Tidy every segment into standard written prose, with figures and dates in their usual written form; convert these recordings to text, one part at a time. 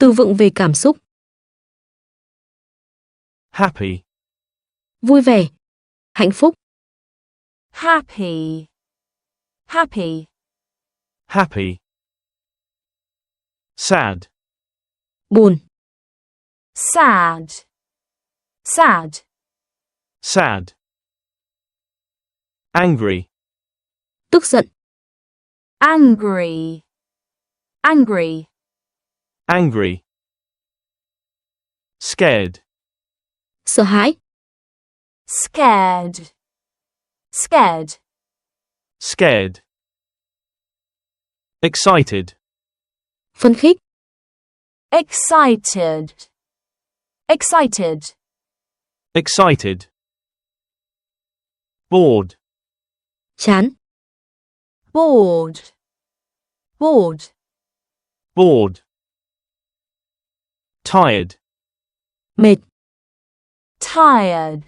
Từ vựng về cảm xúc. Happy. Vui vẻ. Hạnh phúc. Happy. Happy. Happy. Sad. Buồn. Sad. Sad. Sad. Angry. Tức giận. Angry. Angry. Angry. Scared. Sợ hãi. Scared. Scared. Scared. Excited. Phấn khích. Excited. Excited. Excited. Bored. Chán. Bored. Bored. Bored. Tired. Mệt. Tired.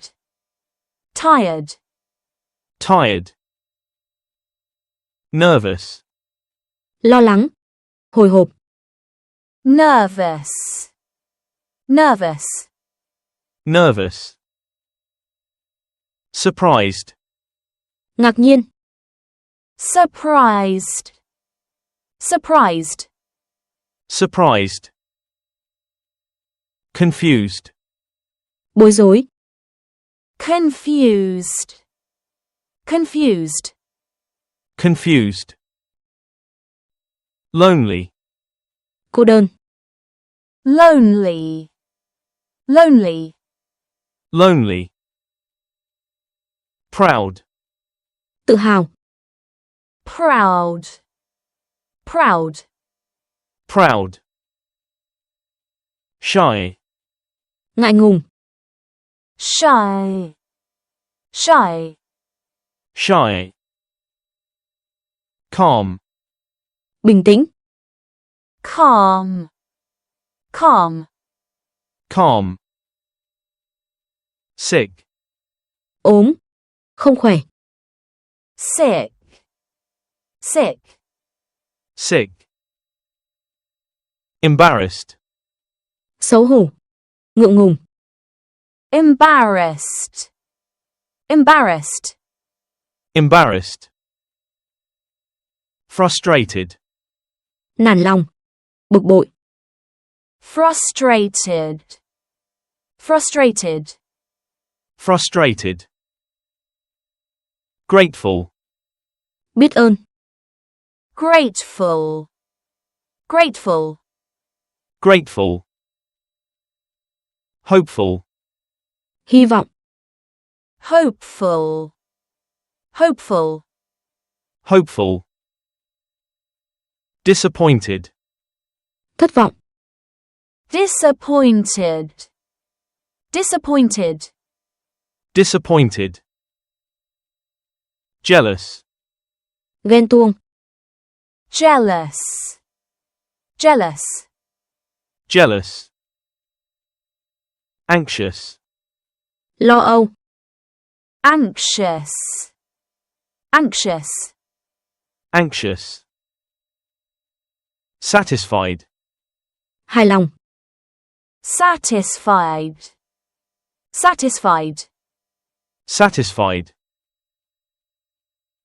Tired. Tired. Nervous. Lo lắng. Hồi hộp. Nervous. Nervous. Nervous. Surprised. Ngạc nhiên. Surprised. Surprised. Surprised. Confused. Bối rối. Confused. Confused. Confused. Lonely. Cô đơn. Lonely. Lonely. Lonely. Proud. Tự hào. Proud. Proud. Proud. Shy. Ngại ngùng. Shy. Shy. Shy. Calm. Bình tĩnh. Calm. Calm. Calm. Sick. Ốm. Không khỏe. Sick. Sick. Sick. Embarrassed. Xấu hổ. Ngượng ngùng. Embarrassed. Embarrassed. Embarrassed. Frustrated. Nản lòng. Bực bội. Frustrated. Frustrated. Frustrated. Grateful. Biết ơn. Grateful. Grateful. Grateful. Hopeful. Hy vọng. Hopeful. Hopeful. Hopeful. Disappointed. Thất vọng. Disappointed. Disappointed. Disappointed. Jealous. Ghen tuông. Jealous. Jealous. Jealous. Anxious. Lo âu. Anxious. Anxious. Anxious. Satisfied. Hài lòng. Satisfied. Satisfied. Satisfied.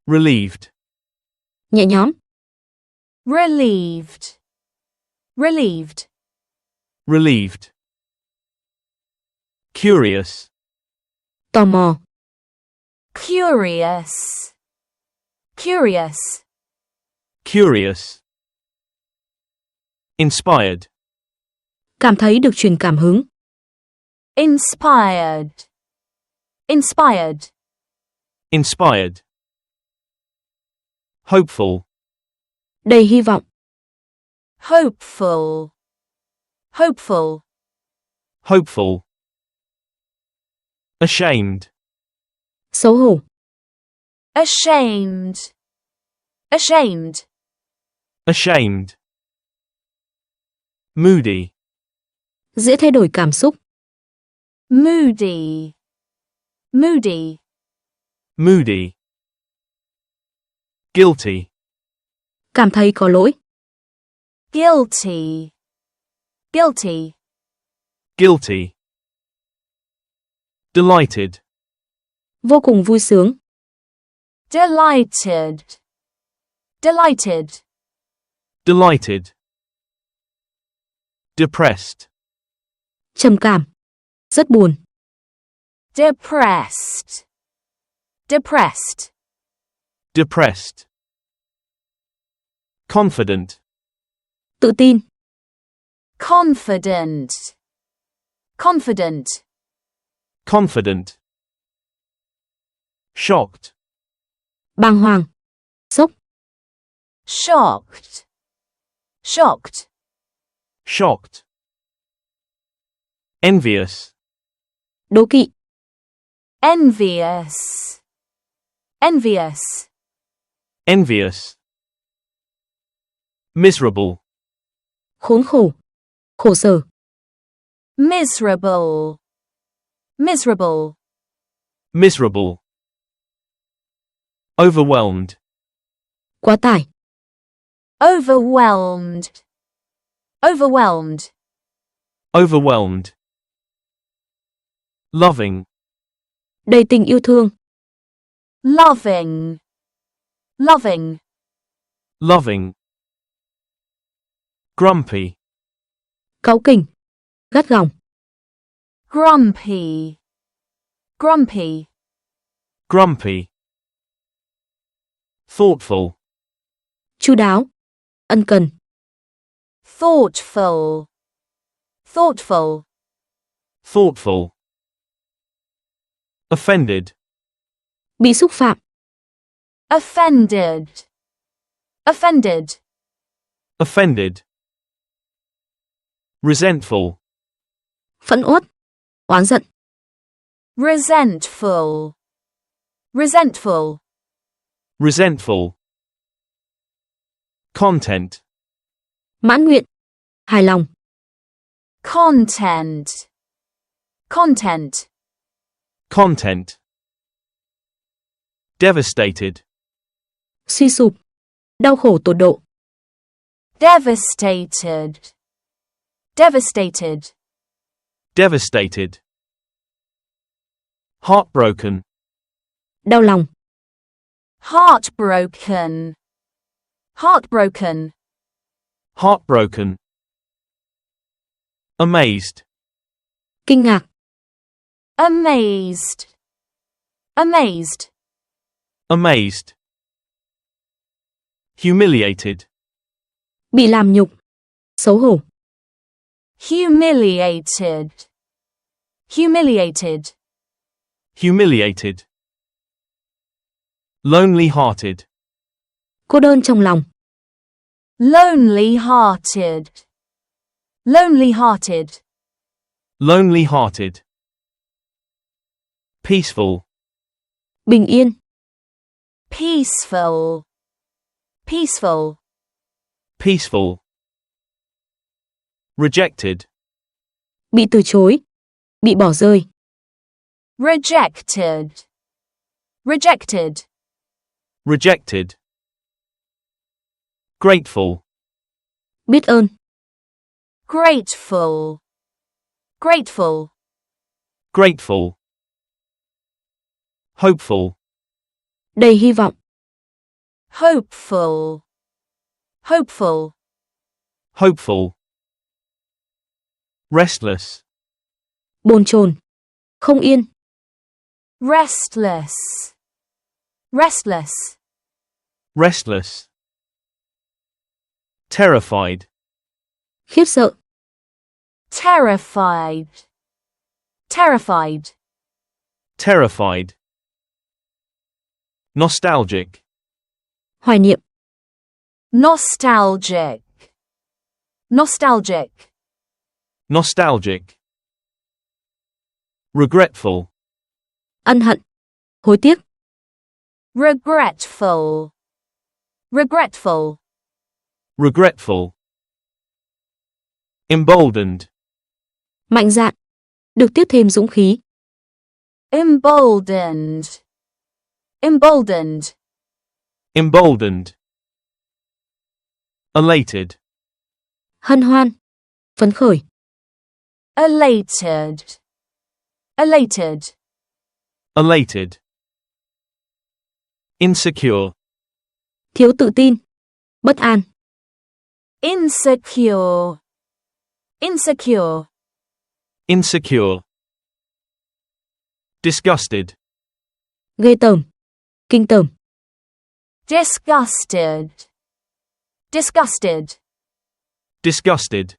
Relieved. Nhẹ nhõm. Relieved. Relieved. Relieved. Curious. Tò mò. Curious. Curious. Curious. Inspired. Cảm thấy được truyền cảm hứng. Inspired. Inspired. Inspired. Hopeful. Đầy hy vọng. Hopeful. Hopeful. Hopeful. Ashamed. Xấu hổ. Ashamed. Ashamed. Ashamed. Moody. Dễ thay đổi cảm xúc. Moody. Moody. Moody. Guilty. Cảm thấy có lỗi. Guilty. guilty, guilty. Delighted, vô cùng vui sướng, delighted, delighted, delighted. Depressed, trầm cảm, rất buồn, depressed, depressed, depressed. Confident, tự tin, confident, confident, confident. Shocked, bàng hoàng, sốc, shocked, shocked, shocked. Envious, đố kỵ, envious, envious, envious. Miserable, khốn khổ, khổ sở, miserable, miserable, miserable. Overwhelmed, quá tải, overwhelmed, overwhelmed, overwhelmed. Loving, đầy tình yêu thương, loving, loving, loving. Grumpy, cáu kỉnh, gắt gỏng, grumpy, grumpy, grumpy. Thoughtful, chu đáo, ân cần, thoughtful, thoughtful, thoughtful. Offended, bị xúc phạm, offended, offended, offended. Resentful, phẫn uất, oán giận, resentful, resentful, resentful. Content, mãn nguyện, hài lòng, content, content, content. Devastated, suy sụp, đau khổ tột độ, devastated, devastated, devastated. Heartbroken, đau lòng, heartbroken, heartbroken, heartbroken. Amazed, kinh ngạc, amazed, amazed, amazed. Humiliated, bị làm nhục, xấu hổ, humiliated, humiliated, humiliated. Lonely-hearted, cô đơn trong lòng, lonely-hearted, lonely-hearted, lonely-hearted. Peaceful, bình yên, peaceful, peaceful, peaceful. Rejected, bị từ chối, bị bỏ rơi, rejected, rejected, rejected. Grateful, biết ơn, grateful, grateful, grateful. Hopeful, đầy hy vọng, hopeful, hopeful, hopeful. Restless, bồn chồn, không yên, restless, restless, restless. Terrified, khiếp sợ, terrified, terrified, terrified. Nostalgic, hoài niệm, nostalgic, nostalgic, nostalgic. Regretful, ân hận, hối tiếc, regretful, regretful, regretful. Emboldened, mạnh dạn, được tiếp thêm dũng khí, emboldened, emboldened, emboldened. Elated, hân hoan, phấn khởi, elated, elated, elated. Insecure, thiếu tự tin, bất an, insecure, insecure, insecure. Disgusted, ghê tởm, kinh tởm, disgusted, disgusted, disgusted.